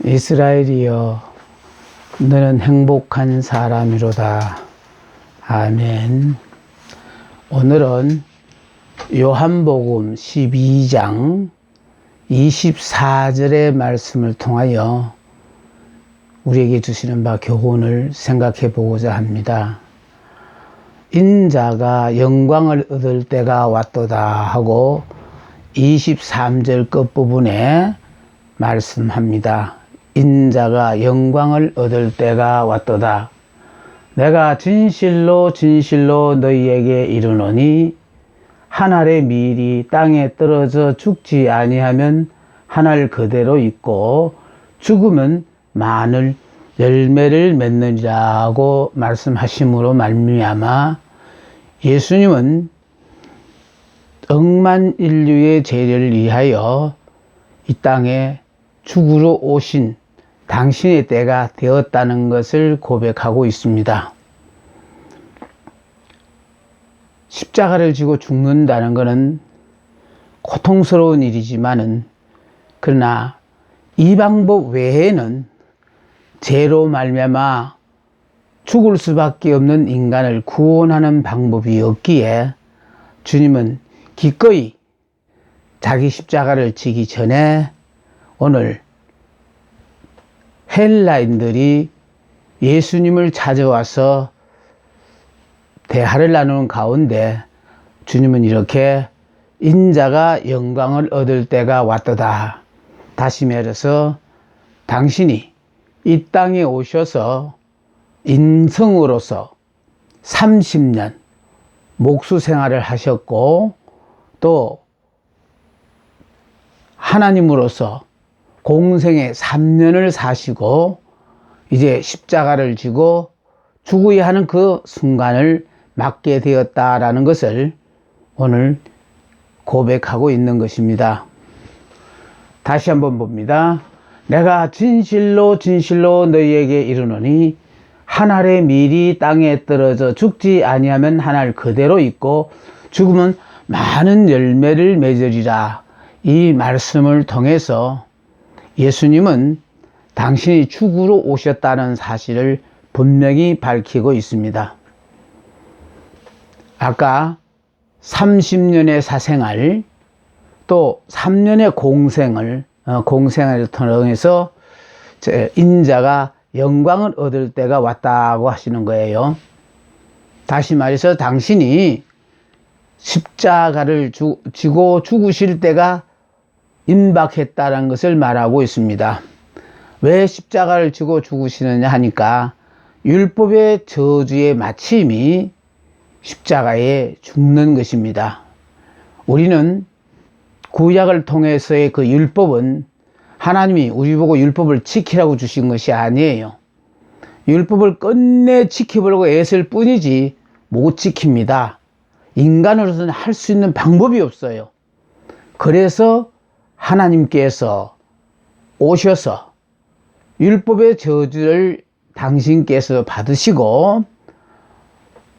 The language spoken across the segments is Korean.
이스라엘이여 너는 행복한 사람이로다. 아멘. 오늘은 요한복음 12장 24절의 말씀을 통하여 우리에게 주시는 바 교훈을 생각해 보고자 합니다. 인자가 영광을 얻을 때가 왔도다 하고 23절 끝부분에 말씀합니다. 인자가 영광을 얻을 때가 왔도다. 내가 진실로 진실로 너희에게 이르노니 한 알의 밀이 땅에 떨어져 죽지 아니하면 한 알 그대로 있고 죽으면 많은 열매를 맺느니라고 말씀하심으로 말미암아 예수님은 억만 인류의 죄를 위하여 이 땅에 죽으러 오신 당신의 때가 되었다는 것을 고백하고 있습니다. 십자가를 지고 죽는다는 것은 고통스러운 일이지만은 그러나 이 방법 외에는 죄로 말미암아 죽을 수밖에 없는 인간을 구원하는 방법이 없기에 주님은 기꺼이 자기 십자가를 지기 전에 오늘 헬라인들이 예수님을 찾아와서 대화를 나누는 가운데 주님은 이렇게 인자가 영광을 얻을 때가 왔도다. 다시 말해서 당신이 이 땅에 오셔서 인성으로서 30년 목수 생활을 하셨고 또 하나님으로서 공생의 3년을 사시고 이제 십자가를 지고 죽어야 하는 그 순간을 맞게 되었다라는 것을 오늘 고백하고 있는 것입니다. 다시 한번 봅니다. 내가 진실로 진실로 너희에게 이르노니 한 알의 밀이 땅에 떨어져 죽지 아니하면 한 알 그대로 있고 죽으면 많은 열매를 맺으리라. 이 말씀을 통해서 예수님은 당신이 죽으러 오셨다는 사실을 분명히 밝히고 있습니다. 아까 30년의 사생활 또 3년의 공생을 통해서 인자가 영광을 얻을 때가 왔다고 하시는 거예요. 다시 말해서 당신이 십자가를 지고 죽으실 때가 임박했다는 것을 말하고 있습니다. 왜 십자가를 지고 죽으시느냐 하니까 율법의 저주의 마침이 십자가에 죽는 것입니다. 우리는 구약을 통해서의 그 율법은 하나님이 우리 보고 율법을 지키라고 주신 것이 아니에요. 율법을 끝내 지키려고 애쓸 뿐이지 못 지킵니다. 인간으로서는 할 수 있는 방법이 없어요. 그래서 하나님께서 오셔서 율법의 저주를 당신께서 받으시고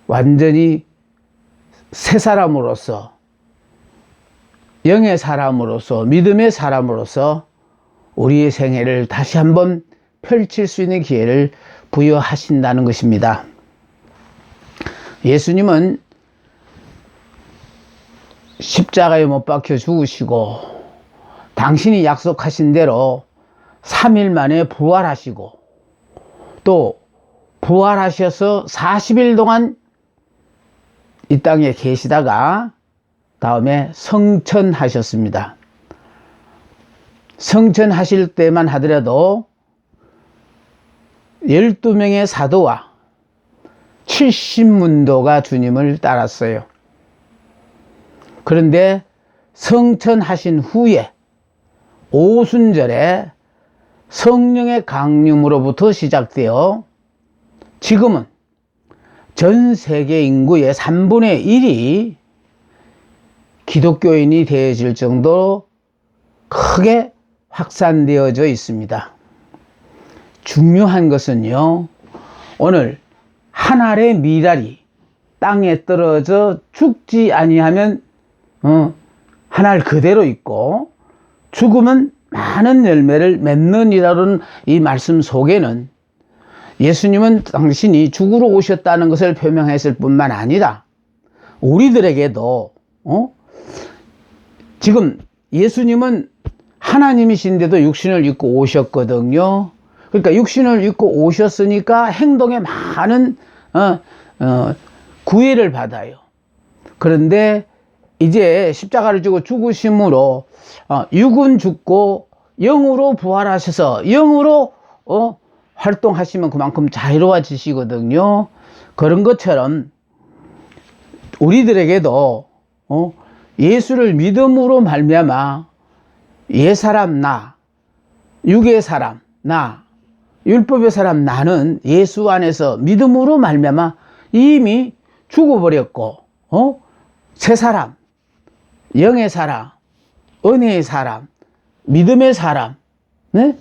완전히 새 사람으로서 영의 사람으로서 믿음의 사람으로서 우리의 생애를 다시 한번 펼칠 수 있는 기회를 부여하신다는 것입니다. 예수님은 십자가에 못 박혀 죽으시고 당신이 약속하신 대로 3일 만에 부활하시고 또 부활하셔서 40일 동안 이 땅에 계시다가 다음에 성천하셨습니다. 성천하실 때만 하더라도 12명의 사도와 70문도가 주님을 따랐어요. 그런데 성천하신 후에 오순절에 성령의 강림으로부터 시작되어 지금은 전 세계 인구의 3분의 1이 기독교인이 되어질 정도로 크게 확산되어져 있습니다. 중요한 것은요, 오늘 한 알의 밀알이 땅에 떨어져 죽지 아니하면 한 알 그대로 있고 죽으면 많은 열매를 맺느니라는 이 말씀 속에는 예수님은 당신이 죽으러 오셨다는 것을 표명했을 뿐만 아니라 우리들에게도 지금 예수님은 하나님이신데도 육신을 입고 오셨거든요. 그러니까 육신을 입고 오셨으니까 행동에 많은 구애를 받아요. 그런데 이제 십자가를 지고 죽으심으로 육은 죽고 영으로 부활하셔서 영으로 활동하시면 그만큼 자유로워지시거든요. 그런 것처럼 우리들에게도 예수를 믿음으로 말미암아 옛사람 나, 육의 사람 나, 율법의 사람 나는 예수 안에서 믿음으로 말미암아 이미 죽어버렸고 새 사람, 영의 사람, 은혜의 사람, 믿음의 사람, 네?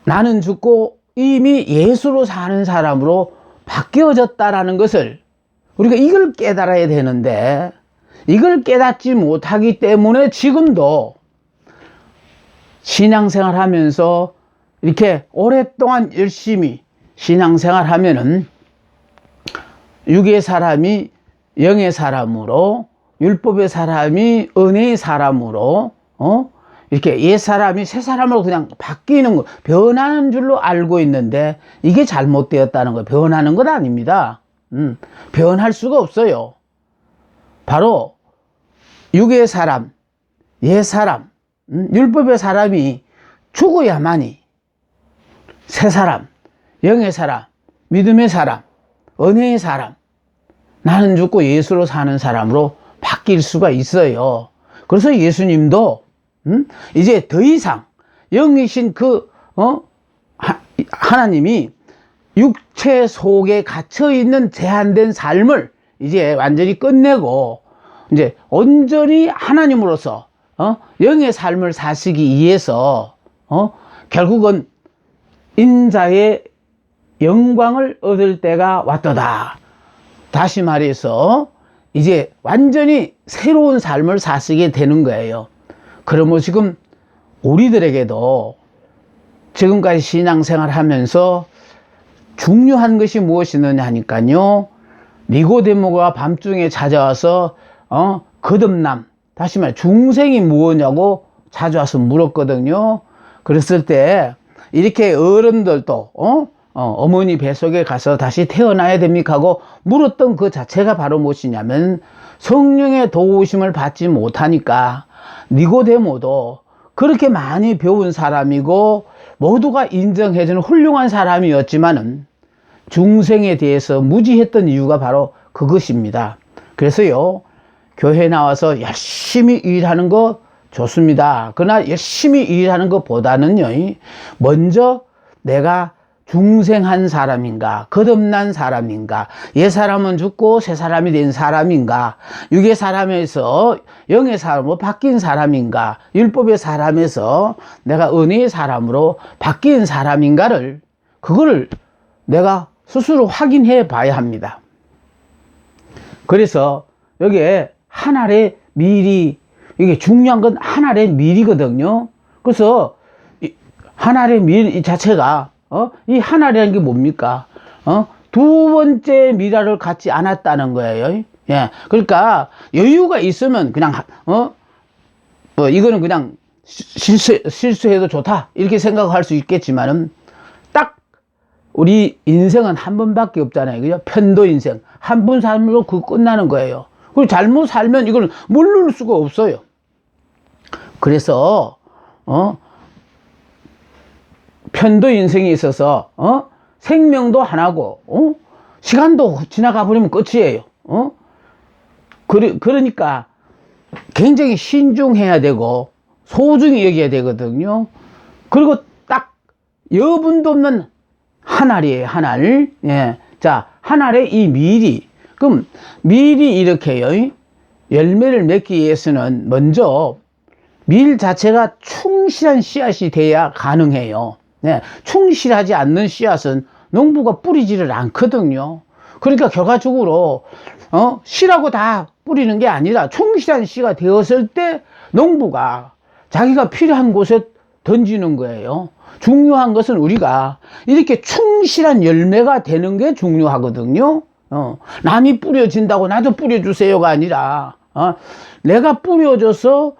나는 죽고 이미 예수로 사는 사람으로 바뀌어졌다라는 것을 우리가 이걸 깨달아야 되는데, 이걸 깨닫지 못하기 때문에 지금도 신앙생활 하면서 이렇게 오랫동안 열심히 신앙생활 하면은 육의 사람이 영의 사람으로, 율법의 사람이 은혜의 사람으로 이렇게 옛 사람이 새 사람으로 그냥 바뀌는 거, 변하는 줄로 알고 있는데 이게 잘못되었다는 거예요. 변하는 건 아닙니다. 변할 수가 없어요. 바로 육의 사람, 옛 사람, 율법의 사람이 죽어야만이 새 사람, 영의 사람, 믿음의 사람, 은혜의 사람, 나는 죽고 예수로 사는 사람으로 바뀔 수가 있어요. 그래서 예수님도 이제 더 이상 영이신 하나님이 육체 속에 갇혀있는 제한된 삶을 이제 완전히 끝내고 이제 온전히 하나님으로서 영의 삶을 사시기 위해서 결국은 인자의 영광을 얻을 때가 왔도다. 다시 말해서 이제 완전히 새로운 삶을 사시게 되는 거예요. 그러면 지금 우리들에게도 지금까지 신앙생활 하면서 중요한 것이 무엇이느냐 하니까요, 니고데모가 밤중에 찾아와서 거듭남, 다시 말해 중생이 무엇냐고 찾아와서 물었거든요. 그랬을 때 이렇게 어른들도 어머니 뱃속에 가서 다시 태어나야 됩니까 하고 물었던 그 자체가 바로 무엇이냐면, 성령의 도우심을 받지 못하니까 니고데모도 그렇게 많이 배운 사람이고 모두가 인정해주는 훌륭한 사람이었지만은 중생에 대해서 무지했던 이유가 바로 그것입니다. 그래서요, 교회 나와서 열심히 일하는 거 좋습니다. 그러나 열심히 일하는 것보다는요, 먼저 내가 중생한 사람인가, 거듭난 사람인가, 옛 사람은 죽고 새 사람이 된 사람인가, 육의 사람에서 영의 사람으로 바뀐 사람인가, 율법의 사람에서 내가 은혜의 사람으로 바뀐 사람인가를, 그거를 내가 스스로 확인해 봐야 합니다. 그래서 여기에 한 알의 밀이, 이게 중요한 건 한 알의 밀이거든요. 그래서 한 알의 밀 자체가 이 한 알이라는 게 뭡니까? 두 번째 미라를 갖지 않았다는 거예요. 예. 그러니까 여유가 있으면 그냥 이거는 그냥 실수해도 좋다 이렇게 생각할 수 있겠지만은, 딱 우리 인생은 한 번밖에 없잖아요. 그죠? 편도 인생 한 번 삶으로 그 끝나는 거예요. 그리고 잘못 살면 이걸 물릴 수가 없어요. 그래서 편도 인생에 있어서 생명도 하나고 시간도 지나가 버리면 끝이에요. 그러니까 굉장히 신중해야 되고 소중히 여겨야 되거든요. 그리고 딱 여분도 없는 한 알이에요. 한 알. 예. 자, 한 알의 이 밀이, 그럼 밀이 이렇게요, 열매를 맺기 위해서는 먼저 밀 자체가 충실한 씨앗이 돼야 가능해요. 네, 충실하지 않는 씨앗은 농부가 뿌리지를 않거든요. 그러니까 결과적으로 씨라고 다 뿌리는 게 아니라 충실한 씨가 되었을 때 농부가 자기가 필요한 곳에 던지는 거예요. 중요한 것은 우리가 이렇게 충실한 열매가 되는 게 중요하거든요. 남이 뿌려진다고 나도 뿌려주세요가 아니라, 내가 뿌려줘서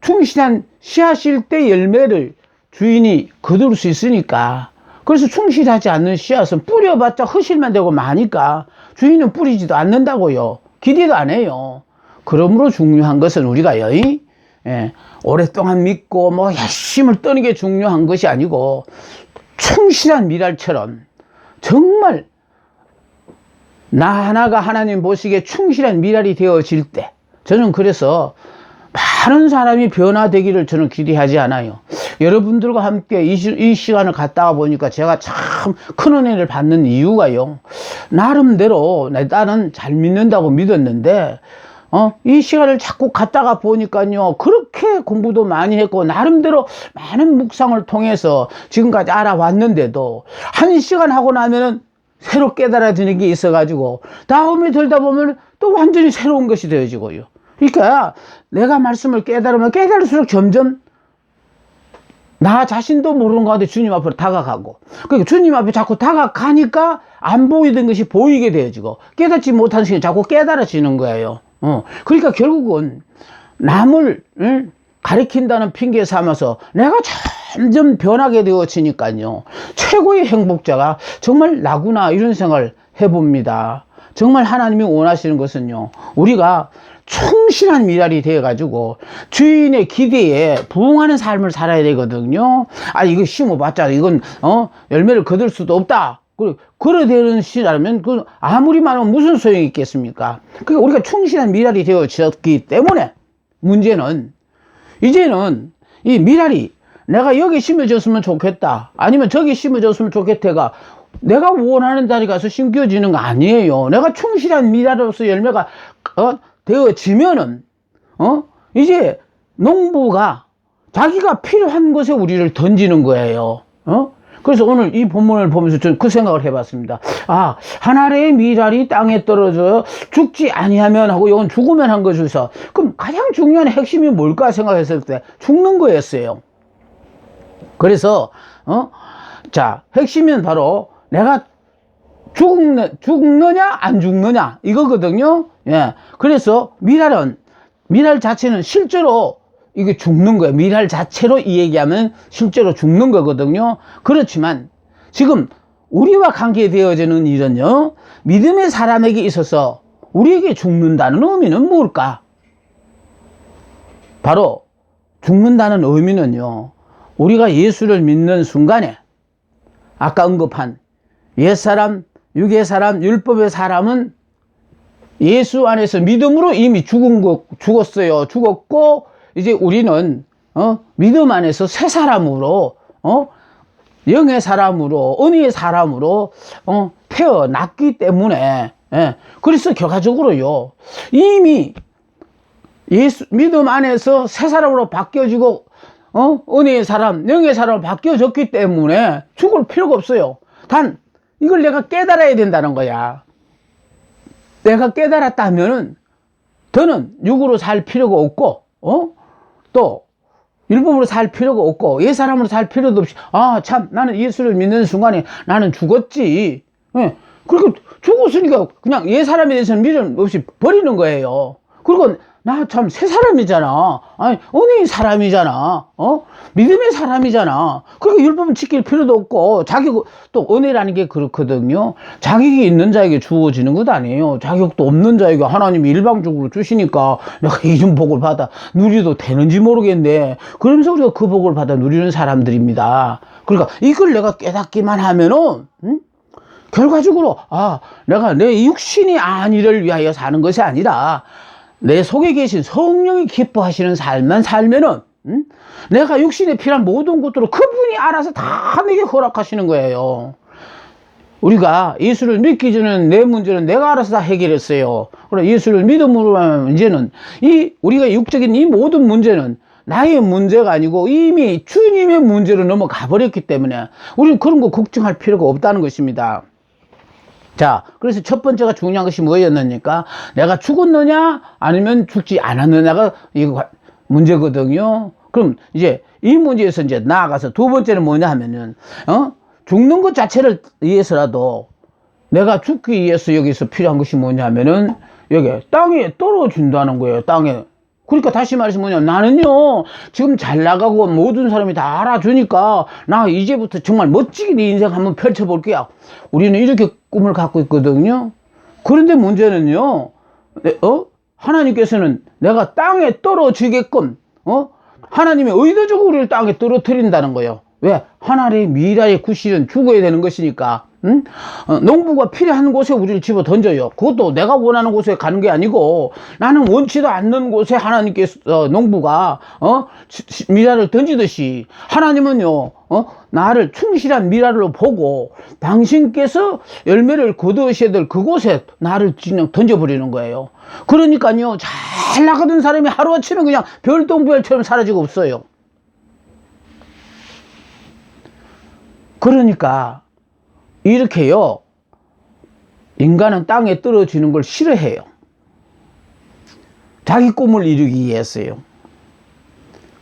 충실한 씨앗일 때 열매를 주인이 거둘 수 있으니까. 그래서 충실하지 않는 씨앗은 뿌려봤자 허실만 되고 마니까 주인은 뿌리지도 않는다고요. 기대도 안 해요. 그러므로 중요한 것은 우리가요, 오랫동안 믿고 뭐 열심을 떠는 게 중요한 것이 아니고 충실한 미랄처럼 정말 나 하나가 하나님 보시기에 충실한 미랄이 되어질 때, 저는 그래서 많은 사람이 변화되기를 저는 기대하지 않아요. 여러분들과 함께 이 시간을 갖다가 보니까 제가 참 큰 은혜를 받는 이유가요, 나름대로 내 딸은 잘 믿는다고 믿었는데 이 시간을 자꾸 갖다가 보니까요, 그렇게 공부도 많이 했고 나름대로 많은 묵상을 통해서 지금까지 알아왔는데도 한 시간 하고 나면은 새로 깨달아지는 게 있어가지고 다음에 들다 보면 또 완전히 새로운 것이 되어지고요. 그러니까 내가 말씀을 깨달으면 깨달을수록 점점 나 자신도 모르는 가운데 주님 앞으로 다가가고, 그러니까 주님 앞에 자꾸 다가가니까 안 보이던 것이 보이게 되어지고 깨닫지 못한 것이 자꾸 깨달아지는 거예요. 그러니까 결국은 남을 가리킨다는 핑계 삼아서 내가 점점 변하게 되어지니까요, 최고의 행복자가 정말 나구나, 이런 생각을 해봅니다. 정말 하나님이 원하시는 것은요, 우리가 충실한 미랄이 되어가지고 주인의 기대에 부응하는 삶을 살아야 되거든요. 이거 심어봤자 이건 열매를 거둘 수도 없다, 그래 되는 시라면 아무리 많으면 무슨 소용이 있겠습니까? 그러니까 우리가 충실한 미랄이 되어졌기 때문에 문제는 이제는 이 미랄이 내가 여기 심어졌으면 좋겠다, 아니면 저기 심어졌으면 좋겠다가 내가 원하는 자리 가서 심겨지는 거 아니에요. 내가 충실한 미랄로서 열매가 되어지면은 이제 농부가 자기가 필요한 것에 우리를 던지는 거예요. 그래서 오늘 이 본문을 보면서 저는 그 생각을 해봤습니다. 한 알의 미랄이 땅에 떨어져 죽지 아니하면 하고 이건 죽으면 한 것에서, 그럼 가장 중요한 핵심이 뭘까 생각했을 때 죽는 거였어요. 그래서 자, 핵심은 바로 내가 죽느냐 안 죽느냐 이거거든요. 그래서 미랄 자체는 실제로 이게 죽는 거예요. 미랄 자체로 이 얘기하면 실제로 죽는 거거든요. 그렇지만 지금 우리와 관계되어지는 일은요, 믿음의 사람에게 있어서 우리에게 죽는다는 의미는 뭘까? 바로 죽는다는 의미는요, 우리가 예수를 믿는 순간에 아까 언급한 옛사람, 육의 사람, 율법의 사람은 예수 안에서 믿음으로 이미 죽었어요. 죽었고 이제 우리는 믿음 안에서 새 사람으로 영의 사람으로, 은혜의 사람으로 태어났기 때문에, 그래서 결과적으로요, 이미 믿음 안에서 새 사람으로 바뀌어지고 은혜의 사람, 영의 사람으로 바뀌어졌기 때문에 죽을 필요가 없어요. 단 이걸 내가 깨달아야 된다는 거야. 내가 깨달았다 하면은 더는 육으로 살 필요가 없고 또 율법으로 살 필요가 없고 옛 사람으로 살 필요도 없이, 참 나는 예수를 믿는 순간에 나는 죽었지. 그리고 죽었으니까 그냥 옛 사람에 대해서는 미련 없이 버리는 거예요. 그리고 나 참 새 사람이잖아. 은혜의 사람이잖아. 믿음의 사람이잖아. 그러니까 율법은 지킬 필요도 없고, 또 은혜라는 게 그렇거든요. 자격이 있는 자에게 주어지는 것 아니에요. 자격도 없는 자에게 하나님이 일방적으로 주시니까 내가 이런 복을 받아 누리도 되는지 모르겠네. 그러면서 우리가 그 복을 받아 누리는 사람들입니다. 그러니까 이걸 내가 깨닫기만 하면은 결과적으로 내가 내 육신이 안위를 위하여 사는 것이 아니라 내 속에 계신 성령이 기뻐하시는 삶만 살면은 내가 육신에 필요한 모든 것들을 그분이 알아서 다 내게 허락하시는 거예요. 우리가 예수를 믿기 전에는 내 문제는 내가 알아서 다 해결했어요. 그러나 예수를 믿음으로 하면 이제는 우리가 육적인 이 모든 문제는 나의 문제가 아니고 이미 주님의 문제로 넘어가 버렸기 때문에 우리는 그런 거 걱정할 필요가 없다는 것입니다. 자, 그래서 첫 번째가 중요한 것이 뭐였습니까? 내가 죽었느냐 아니면 죽지 않았느냐가 이거 문제거든요. 그럼 이제 이 문제에서 이제 나아가서 두 번째는 뭐냐 하면은, 죽는 것 자체를 위해서라도 내가 죽기 위해서 여기서 필요한 것이 뭐냐 하면은, 여기 땅에 떨어진다는 거예요, 땅에. 그러니까 다시 말해서 뭐냐, 나는요, 지금 잘 나가고 모든 사람이 다 알아주니까, 나 이제부터 정말 멋지게 내 인생 한번 펼쳐볼게요. 우리는 이렇게 꿈을 갖고 있거든요. 그런데 문제는요, 하나님께서는 내가 땅에 떨어지게끔, 하나님의 의도적으로 우리를 땅에 떨어뜨린다는 거예요. 왜? 하나님의 미래의 구실은 죽어야 되는 것이니까. 응? 농부가 필요한 곳에 우리를 집어 던져요. 그것도 내가 원하는 곳에 가는 게 아니고, 나는 원치도 않는 곳에 하나님께서, 농부가, 미라를 던지듯이, 하나님은요, 나를 충실한 미라로 보고, 당신께서 열매를 거두셔야 될 그곳에 나를 그냥 던져버리는 거예요. 그러니까요, 잘 나가던 사람이 하루아침에 그냥 별똥별처럼 사라지고 없어요. 그러니까, 이렇게요, 인간은 땅에 떨어지는 걸 싫어해요. 자기 꿈을 이루기 위해서요.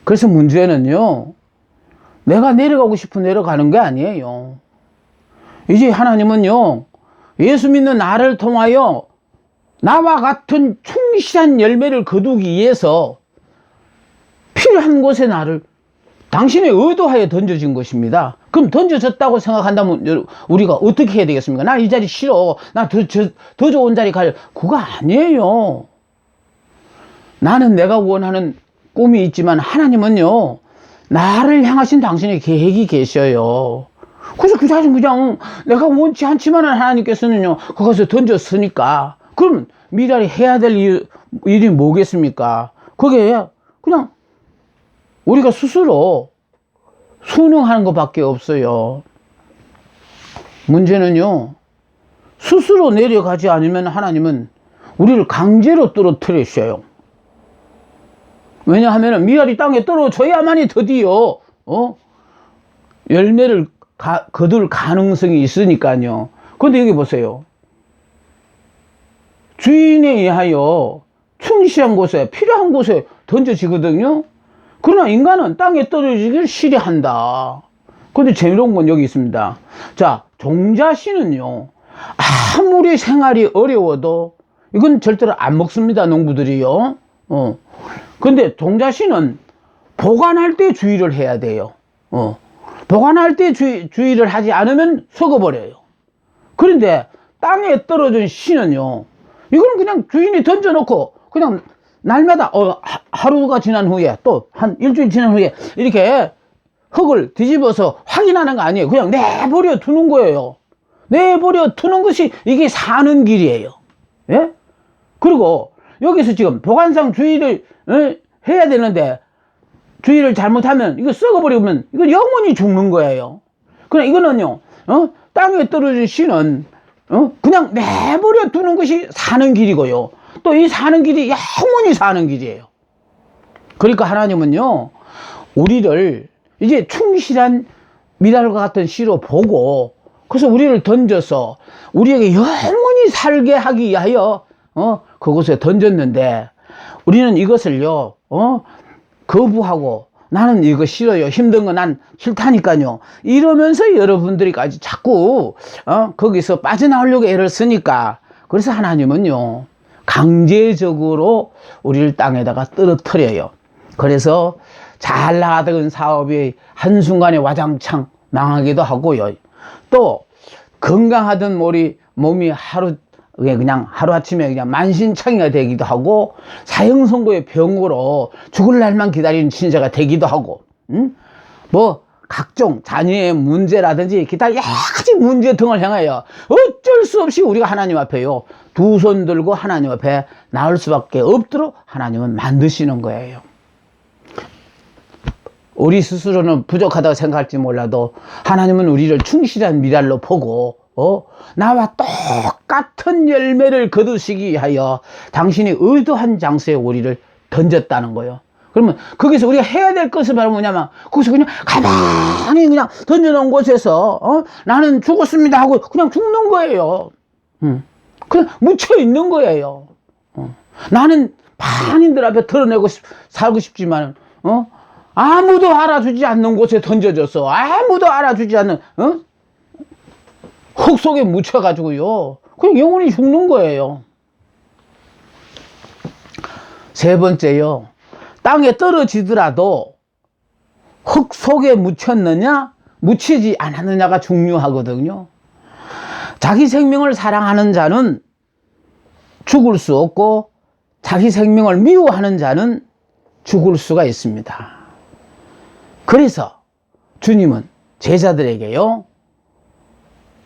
그래서 문제는요, 내가 내려가고 싶어 내려가는 게 아니에요. 이제 하나님은요, 예수 믿는 나를 통하여 나와 같은 충실한 열매를 거두기 위해서 필요한 곳에 나를 당신의 의도하에 던져진 것입니다. 그럼 던져졌다고 생각한다면 우리가 어떻게 해야 되겠습니까? 나 이 자리 싫어. 나 더 좋은 자리 갈. 그거 아니에요. 나는 내가 원하는 꿈이 있지만 하나님은요, 나를 향하신 당신의 계획이 계셔요. 그래서 그 자리 그냥 내가 원치 않지만 하나님께서는요, 거기서 던졌으니까. 그럼 미래에 해야 될 일이 뭐겠습니까? 그게 그냥 우리가 스스로 순응하는 것밖에 없어요. 문제는요, 스스로 내려가지 않으면 하나님은 우리를 강제로 떨어뜨리셔요. 왜냐하면 미랄이 땅에 떨어져야만이 드디어 열매를 거둘 가능성이 있으니까요. 그런데 여기 보세요. 주인에 의하여 충실한 곳에, 필요한 곳에 던져지거든요. 그러나 인간은 땅에 떨어지길 싫어한다. 그런데 재미로운 건 여기 있습니다. 자, 종자씨는요, 아무리 생활이 어려워도 이건 절대로 안 먹습니다, 농부들이요. 근데 종자씨는 보관할 때 주의를 해야 돼요. 보관할 때 주의를 하지 않으면 썩어버려요. 그런데 땅에 떨어진 씨는요, 이건 그냥 주인이 던져놓고 그냥 날마다 하루가 지난 후에 또 한 일주일 지난 후에 이렇게 흙을 뒤집어서 확인하는 거 아니에요. 그냥 내버려 두는 거예요. 내버려 두는 것이 이게 사는 길이에요. 예? 그리고 여기서 지금 보관상 주의를 해야 되는데 주의를 잘못하면 이거 썩어버리면 이거 영원히 죽는 거예요. 그냥 이거는요, 땅에 떨어진 씨는 그냥 내버려 두는 것이 사는 길이고요. 또 이 사는 길이 영원히 사는 길이에요. 그러니까 하나님은요, 우리를 이제 충실한 미랄과 같은 씨로 보고, 그래서 우리를 던져서 우리에게 영원히 살게 하기 위하여 그곳에 던졌는데, 우리는 이것을요, 거부하고 나는 이거 싫어요, 힘든 거 난 싫다니까요, 이러면서 여러분들이까지 자꾸 거기서 빠져나오려고 애를 쓰니까, 그래서 하나님은요, 강제적으로 우리를 땅에다가 떨어뜨려요. 그래서 잘 나가던 사업이 한순간에 와장창 망하기도 하고요. 또 건강하던 몸이 그냥 하루아침에 그냥 만신창이가 되기도 하고, 사형 선고의 병으로 죽을 날만 기다리는 신세가 되기도 하고, 뭐 각종 자녀의 문제라든지 기타 여러 가지 문제 등을 향하여 어쩔 수 없이 우리가 하나님 앞에요, 두 손 들고 하나님 앞에 나올 수밖에 없도록 하나님은 만드시는 거예요. 우리 스스로는 부족하다고 생각할지 몰라도 하나님은 우리를 충실한 미랄로 보고 나와 똑같은 열매를 거두시기 위하여 당신이 의도한 장소에 우리를 던졌다는 거예요. 그러면 거기서 우리가 해야 될 것은 바로 뭐냐면, 거기서 그냥 가만히 그냥 던져놓은 곳에서 나는 죽었습니다 하고 그냥 죽는 거예요. 그냥 묻혀 있는 거예요. 나는 반인들 앞에 드러내고 살고 싶지만 아무도 알아주지 않는 곳에 던져졌어. 아무도 알아주지 않는 흙 속에 묻혀가지고요. 그냥 영원히 죽는 거예요. 세 번째요. 땅에 떨어지더라도 흙 속에 묻혔느냐 묻히지 않았느냐가 중요하거든요. 자기 생명을 사랑하는 자는 죽을 수 없고 자기 생명을 미워하는 자는 죽을 수가 있습니다. 그래서 주님은 제자들에게요,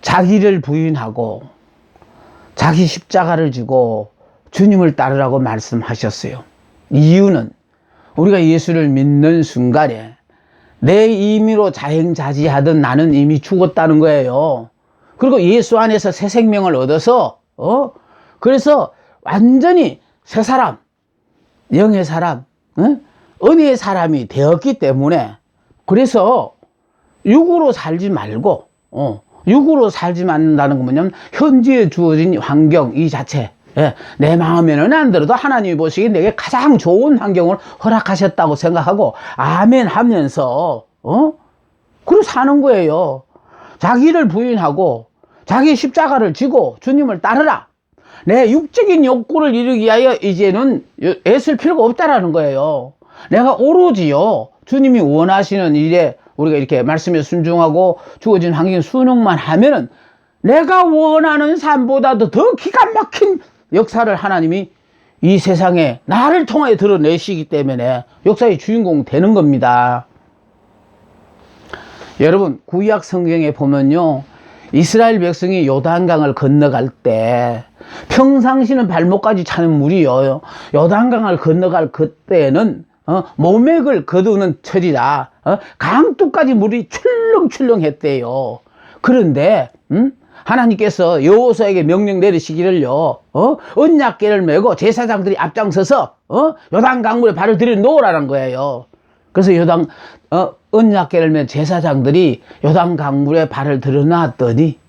자기를 부인하고 자기 십자가를 지고 주님을 따르라고 말씀하셨어요. 이유는 우리가 예수를 믿는 순간에 내 임의로 자행자지하던 나는 이미 죽었다는 거예요. 그리고 예수 안에서 새 생명을 얻어서 그래서 완전히 새 사람, 영의 사람, 은혜의 사람이 되었기 때문에, 그래서 육으로 살지 말고 육으로 살지 않는다는 건 뭐냐면 현지에 주어진 환경 이 자체, 내 마음에는 안 들어도 하나님이 보시기에 내게 가장 좋은 환경을 허락하셨다고 생각하고 아멘 하면서 그리고 사는 거예요. 자기를 부인하고 자기 십자가를 지고 주님을 따르라. 내 육적인 욕구를 이루기 위하여 이제는 애쓸 필요가 없다라는 거예요. 내가 오로지요, 주님이 원하시는 일에 우리가 이렇게 말씀에 순종하고 주어진 환경에 순응만 하면은 내가 원하는 삶보다도 더 기가 막힌 역사를 하나님이 이 세상에 나를 통하여 드러내시기 때문에 역사의 주인공 되는 겁니다. 여러분, 구약 성경에 보면요, 이스라엘 백성이 요단강을 건너갈 때 평상시는 발목까지 차는 물이요, 요단강을 건너갈 그때는 모맥을 거두는 처지라 강둑까지 물이 출렁출렁했대요. 그런데 하나님께서 여호수아에게 명령 내리시기를요, 언약궤를 메고 제사장들이 앞장서서 요단 강물에 발을 들여 놓으라는 거예요. 그래서 언약궤를 맨 제사장들이 요단 강물에 발을 들여 놨더니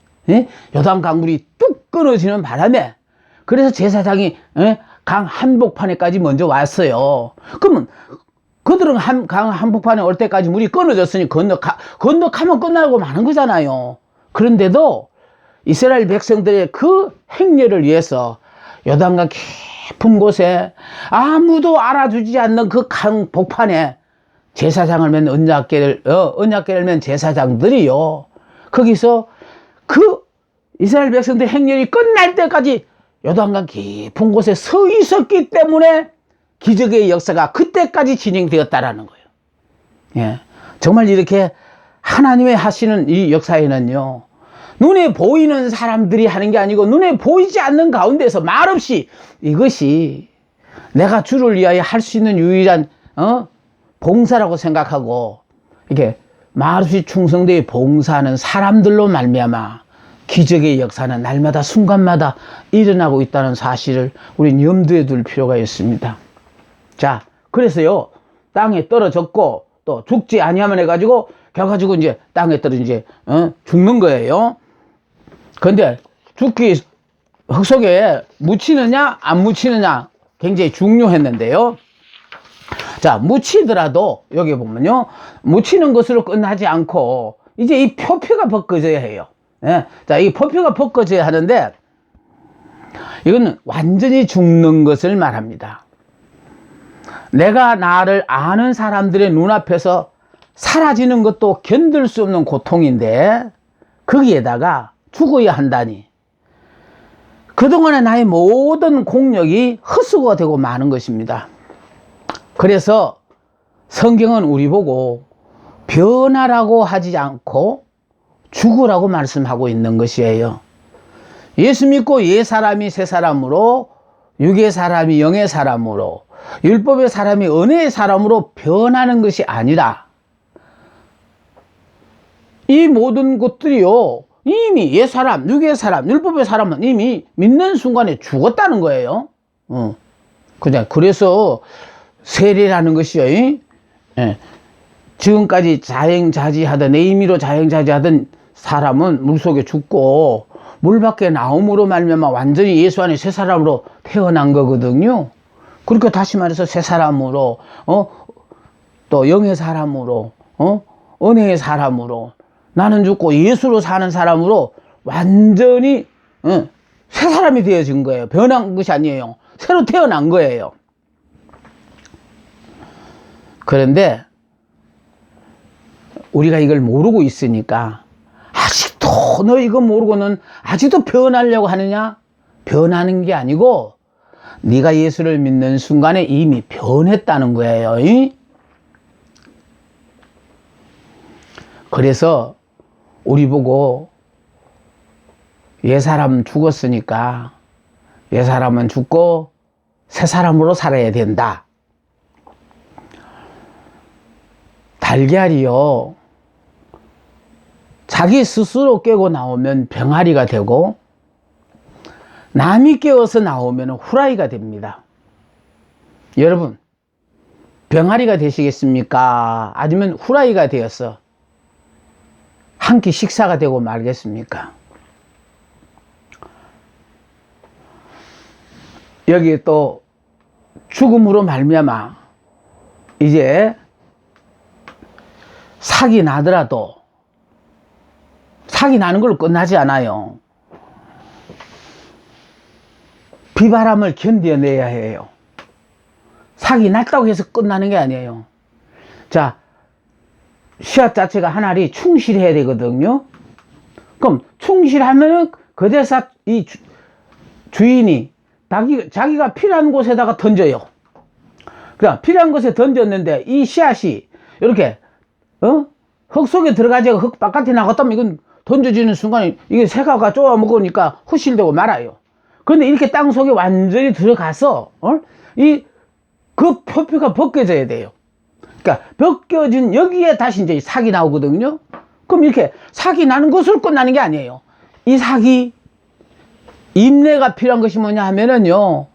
요단 강물이 뚝 끊어지는 바람에, 그래서 제사장이 강 한복판에까지 먼저 왔어요. 그러면 그들은 강 한복판에 올 때까지 물이 끊어졌으니 건너가면 끝나고 마는 거잖아요. 그런데도 이스라엘 백성들의 그 행렬을 위해서 요단강 깊은 곳에 아무도 알아주지 않는 그 강 복판에 제사장을 맨 언약궤를 맨 제사장들이요, 거기서 그 이스라엘 백성들의 행렬이 끝날 때까지 요단강 깊은 곳에 서 있었기 때문에 기적의 역사가 그때까지 진행되었다라는 거예요. 예. 정말 이렇게 하나님의 하시는 이 역사에는요, 눈에 보이는 사람들이 하는 게 아니고 눈에 보이지 않는 가운데서 말없이 이것이 내가 주를 위하여 할 수 있는 유일한 봉사라고 생각하고 이렇게 말없이 충성되어 봉사하는 사람들로 말미암아 기적의 역사는 날마다 순간마다 일어나고 있다는 사실을 우린 염두에 둘 필요가 있습니다. 자, 그래서요, 땅에 떨어졌고 또 죽지 아니하면 해가지고 결과적으로 이제 땅에 떨어져 이제 죽는 거예요. 근데 죽기 흙 속에 묻히느냐 안 묻히느냐 굉장히 중요했는데요. 자, 묻히더라도 여기 보면요, 묻히는 것으로 끝나지 않고 이제 이 표피가 벗겨져야 해요. 자, 이 표피가 벗겨져야 하는데 이건 완전히 죽는 것을 말합니다. 내가 나를 아는 사람들의 눈앞에서 사라지는 것도 견딜 수 없는 고통인데 거기에다가 죽어야 한다니, 그동안의 나의 모든 공력이 헛수고가 되고 마는 것입니다. 그래서 성경은 우리 보고 변하라고 하지 않고 죽으라고 말씀하고 있는 것이에요. 예수 믿고 옛 사람이 새 사람으로, 육의 사람이 영의 사람으로, 율법의 사람이 은혜의 사람으로 변하는 것이 아니라 이 모든 것들이요, 이미 옛 사람, 육의 사람, 율법의 사람은 이미 믿는 순간에 죽었다는 거예요. 그래서 세례라는 것이요, 지금까지 자행자지하던, 내 임의로 자행자지하던 사람은 물속에 죽고 물 밖에 나옴으로 말미암아 완전히 예수 안에 새 사람으로 태어난 거거든요. 그러니까 다시 말해서 새 사람으로 또 영의 사람으로, 은혜의 사람으로, 나는 죽고 예수로 사는 사람으로 완전히 새 사람이 되어진 거예요. 변한 것이 아니에요. 새로 태어난 거예요. 그런데 우리가 이걸 모르고 있으니까 아직도 너 이거 모르고는 아직도 변하려고 하느냐? 변하는 게 아니고 네가 예수를 믿는 순간에 이미 변했다는 거예요. 그래서 우리 보고 옛사람 죽었으니까 옛사람은 죽고 새사람으로 살아야 된다. 달걀이요, 자기 스스로 깨고 나오면 병아리가 되고 남이 깨워서 나오면 후라이가 됩니다. 여러분, 병아리가 되시겠습니까? 아니면 후라이가 되어서 한 끼 식사가 되고 말겠습니까? 여기 또 죽음으로 말미암아 이제 사기 나더라도 사기 나는 걸로 끝나지 않아요. 비바람을 견뎌내야 해요. 사기 났다고 해서 끝나는 게 아니에요. 자, 씨앗 자체가 하나리 충실해야 되거든요. 그럼 충실하면은 그 대사 이 주인이 자기가 필요한 곳에다가 던져요. 그러니까 필요한 곳에 던졌는데 이 씨앗이 이렇게 흙 속에 들어가지고 흙 바깥에 나갔다면 이건 던져지는 순간에 이게 새가 쪼아 먹으니까 후실되고 말아요. 그런데 이렇게 땅 속에 완전히 들어가서 그 표피가 벗겨져야 돼요. 그러니까 벗겨진 여기에 다시 이제 사기 나오거든요. 그럼 이렇게 사기 나는 것으로 끝나는 게 아니에요. 이 사기 인내가 필요한 것이 뭐냐 하면은요,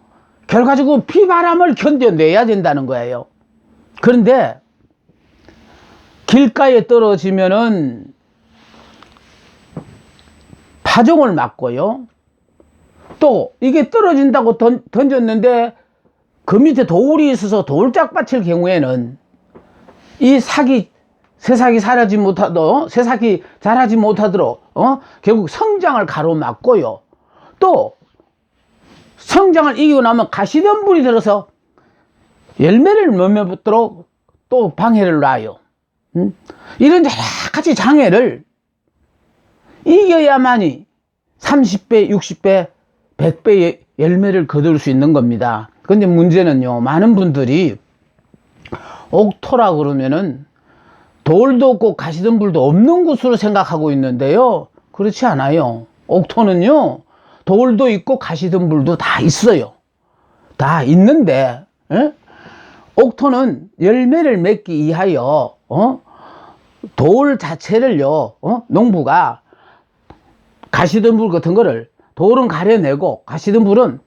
결과적으로 비바람을 견뎌내야 된다는 거예요. 그런데 길가에 떨어지면은 파종을 맞고요, 또 이게 떨어진다고 던졌는데 그 밑에 돌이 있어서 돌짝 받칠 경우에는 이 새싹이 자라지 못하도록 결국 성장을 가로막고요, 또 성장을 이기고 나면 가시덤불이 들어서 열매를 못 맺도록 또 방해를 놔요. 이런 여러 가지 장애를 이겨야만이 30배, 60배, 100배의 열매를 거둘 수 있는 겁니다. 근데 문제는요, 많은 분들이 옥토라 그러면은 돌도 없고 가시덤불도 없는 곳으로 생각하고 있는데요, 그렇지 않아요. 옥토는요, 돌도 있고 가시덤불도 다 있어요. 다 있는데 옥토는 열매를 맺기 위하여 돌 자체를요, 농부가 가시덤불 같은 거를 돌은 가려내고 가시덤불은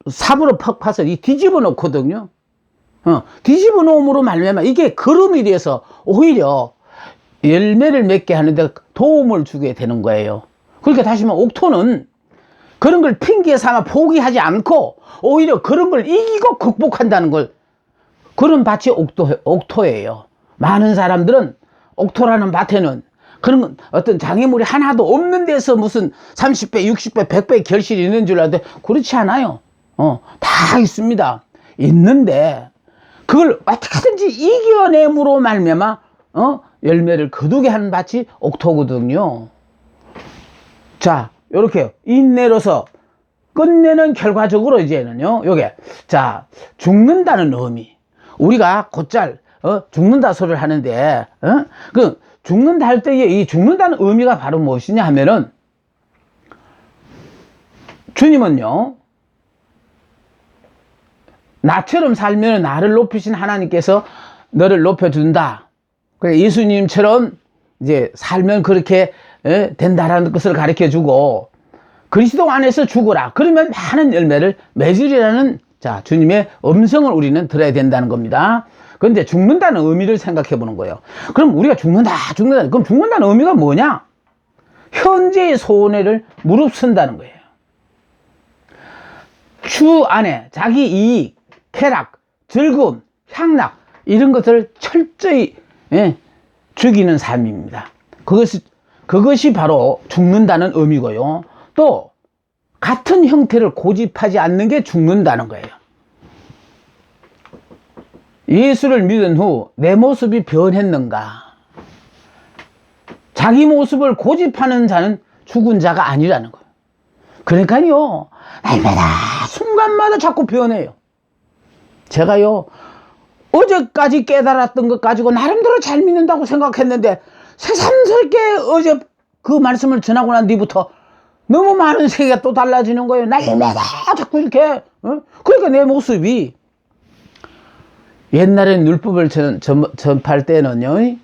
삽으로 퍽 파서 뒤집어 놓거든요. 뒤집어 놓음으로 말미암아 이게 거름이 돼서 오히려 열매를 맺게 하는데 도움을 주게 되는 거예요. 그러니까 다시 말하면 옥토는 그런 걸 핑계 삼아 포기하지 않고 오히려 그런 걸 이기고 극복한다는 걸, 그런 밭이 옥토예요. 많은 사람들은 옥토라는 밭에는 그런 어떤 장애물이 하나도 없는 데서 무슨 30배, 60배, 100배 결실이 있는 줄 알았는데 그렇지 않아요. 다 있습니다. 있는데 그걸 어떻게든지 이겨냄으로 말미암아 열매를 거두게 하는 밭이 옥토거든요. 자, 요렇게 인내로서 끝내는 결과적으로 이제는요, 요게, 자, 죽는다는 의미. 우리가 곧잘 죽는다 소리를 하는데 그 죽는다 할 때에 이 죽는다는 의미가 바로 무엇이냐 하면은, 주님은요, 나처럼 살면 나를 높이신 하나님께서 너를 높여준다. 그래, 예수님처럼 이제 살면 그렇게 된다라는 것을 가르쳐 주고, 그리스도 안에서 죽어라. 그러면 많은 열매를 맺으리라는, 자, 주님의 음성을 우리는 들어야 된다는 겁니다. 그런데 죽는다는 의미를 생각해 보는 거예요. 그럼 우리가 죽는다. 그럼 죽는다는 의미가 뭐냐? 현재의 손해를 무릅쓴다는 거예요. 주 안에 자기 이익, 쾌락, 즐거움, 향락, 이런 것을 철저히 죽이는 삶입니다. 그것이 바로 죽는다는 의미고요. 또 같은 형태를 고집하지 않는 게 죽는다는 거예요. 예수를 믿은 후 내 모습이 변했는가? 자기 모습을 고집하는 자는 죽은 자가 아니라는 거예요. 그러니까요, 날마다 순간마다 자꾸 변해요. 제가요, 어제까지 깨달았던 것 가지고 나름대로 잘 믿는다고 생각했는데 새삼스럽게 어제 그 말씀을 전하고 난 뒤부터 너무 많은 세계가 또 달라지는 거예요. 날마다 자꾸 이렇게. 그러니까 내 모습이 옛날에 율법을 전파할 때는요,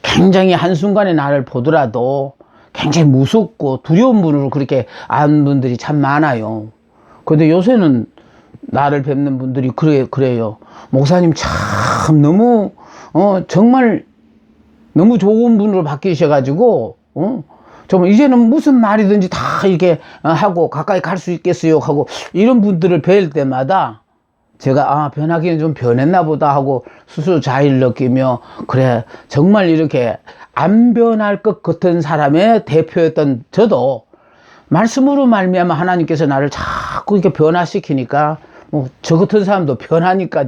굉장히 한순간에 나를 보더라도 굉장히 무섭고 두려운 분으로 그렇게 아는 분들이 참 많아요. 근데 요새는 나를 뵙는 분들이 그래요. 목사님 참 너무 정말 너무 좋은 분으로 바뀌셔가지고 정말 이제는 무슨 말이든지 다 이렇게 하고 가까이 갈 수 있겠어요 하고, 이런 분들을 뵐 때마다 제가 변하기는 좀 변했나 보다 하고 스스로 자의를 느끼며, 그래 정말 이렇게 안 변할 것 같은 사람의 대표였던 저도 말씀으로 말미암아 하나님께서 나를 자꾸 이렇게 변화시키니까 저 같은 사람도 변하니까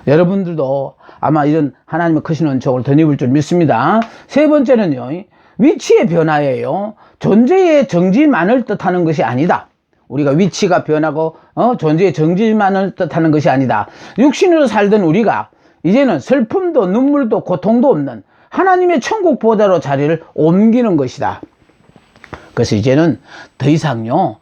여러분들도 아마 이런 하나님의 크신 은총을 덧입을 줄 믿습니다. 세 번째는요, 위치의 변화예요. 존재의 정지만을 뜻하는 것이 아니다. 우리가 위치가 변하고 존재의 정지만을 뜻하는 것이 아니다. 육신으로 살던 우리가 이제는 슬픔도 눈물도 고통도 없는 하나님의 천국 보좌로 자리를 옮기는 것이다. 그래서 이제는 더 이상요,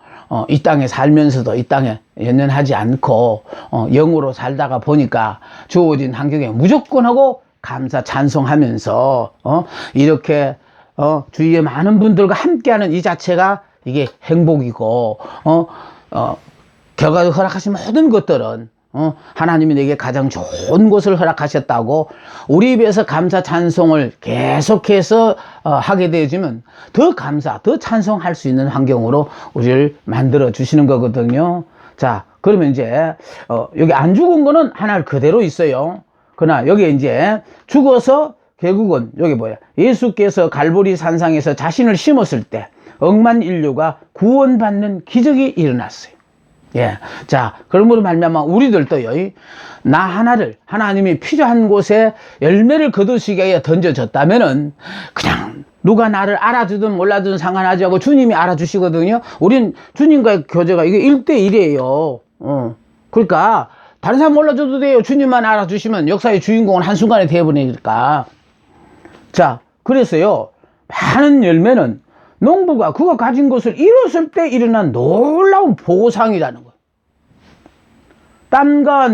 이 땅에 살면서도 이 땅에 연연하지 않고 영으로 살다가 보니까 주어진 환경에 무조건 하고 감사 찬송하면서 이렇게 주위에 많은 분들과 함께하는 이 자체가 이게 행복이고 결과로 허락하신 모든 것들은 하나님이 내게 가장 좋은 곳을 허락하셨다고 우리 입에서 감사 찬송을 계속해서 하게 되어지면 더 감사, 더 찬송할 수 있는 환경으로 우리를 만들어 주시는 거거든요. 자, 그러면 이제 여기 안 죽은 거는 하나 그대로 있어요. 그러나 여기 이제 죽어서 결국은 여기 뭐야, 예수께서 갈보리 산상에서 자신을 심었을 때 억만 인류가 구원받는 기적이 일어났어요. 예. 자, 그러므로 말미암아 우리들도요, 나 하나를 하나님이 필요한 곳에 열매를 거두시기에 던져졌다면은 그냥 누가 나를 알아주든 몰라주든 상관하지 않고 주님이 알아주시거든요. 우린 주님과의 교제가 이게 1대1이에요. 그러니까 다른 사람 몰라줘도 돼요. 주님만 알아주시면 역사의 주인공은 한순간에 되어버리니까. 자, 그래서요, 많은 열매는 농부가 그가 가진 것을 잃었을 때 일어난 놀라운 보상이라는 거예요. 땀과